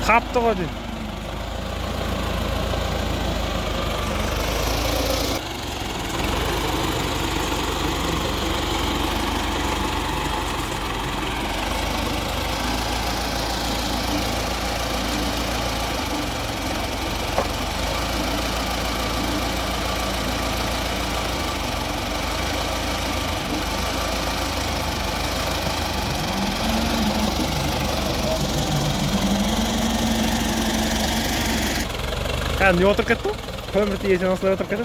Kaptı o değil. Ne otur ketdi? Kömür tiyesini asla otur ketdi.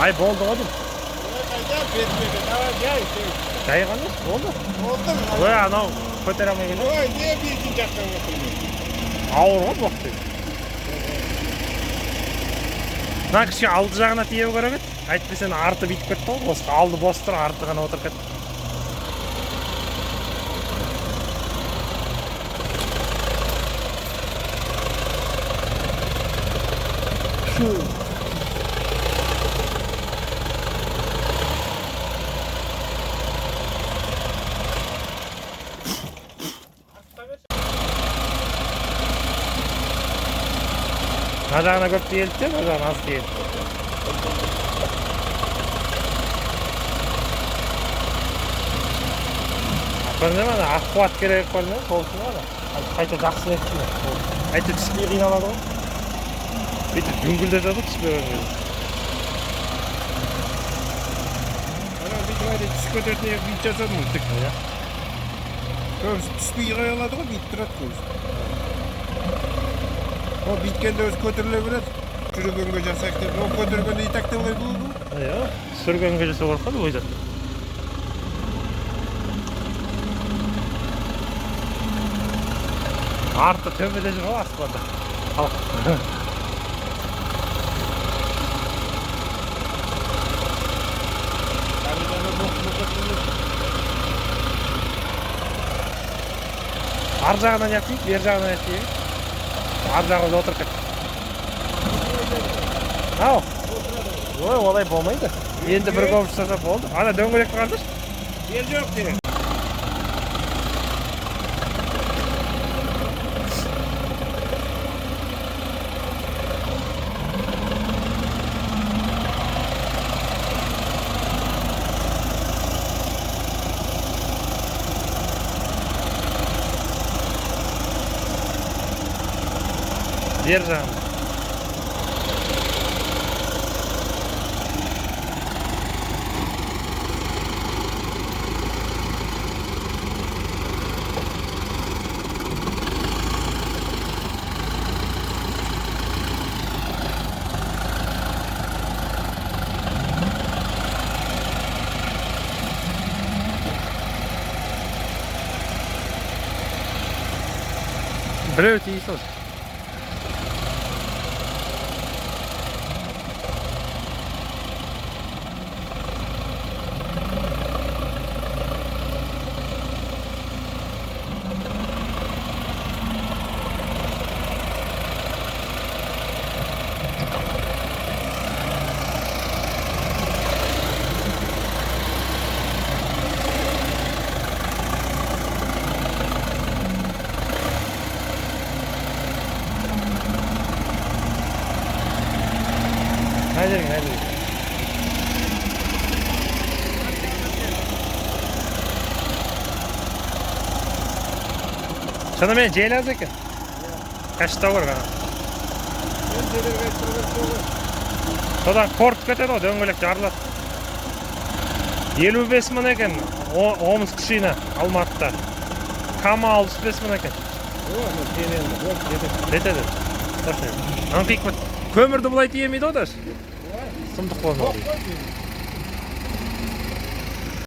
Ay boldu oğlum. Jay qanday? Boldu. Oldu. Voy, anau ko'taramay keldi. Voy, niye bir ikinci jaktan oturmuyor? Ауыр ғой боқты. Мына кішкене алды жағына тиеу керек еді. Әйтпесе арты бүйтіп кетті ғой. Осы алды бос тұр, арты ғана отырып кетті. Мына жағына көп тиелді де, мына жағына аз тиелді. Көріне ме, ақ қуат керек көріне, толсын ма? Қайта жақсы етті. Қайта түспей қиналады ғой. Бүйтіп дүңгілде жатыр түспей қойған. Ана бүйтіп айда түс көтеріне бүйтіп жасады ма? Көбісі түспей қоя алады ғой, бүйтіп тұрады көбісі. O bitkende öz kötürüle biraz çürügönge jasak деп, o kötürgönde итактеп койду. Aya, sürgөнгө жасап баркан ойда. Арты төбөдө жүр ғой аспанда. Ар жағынан япайық, бер жағынан япайық. Ар жағында отырып кет. Ау. Ой, олай болмайды. Енді бір көміш жасап болды. Ана дөңгелекті қардыш. Жер жоқ деген. Бер жағында. Біреу тиісіз. Haydi. Şunымен жейлаз екен. Қашта бар ғана. Содан қорт кетеді ғой, дөңгелек жарылады. 55 мың екен, Омск шина, Алматыда. Кама 65 мың екен. Жетеді. Көмірді бұлай тиемейді о да. Сұмдық болмады.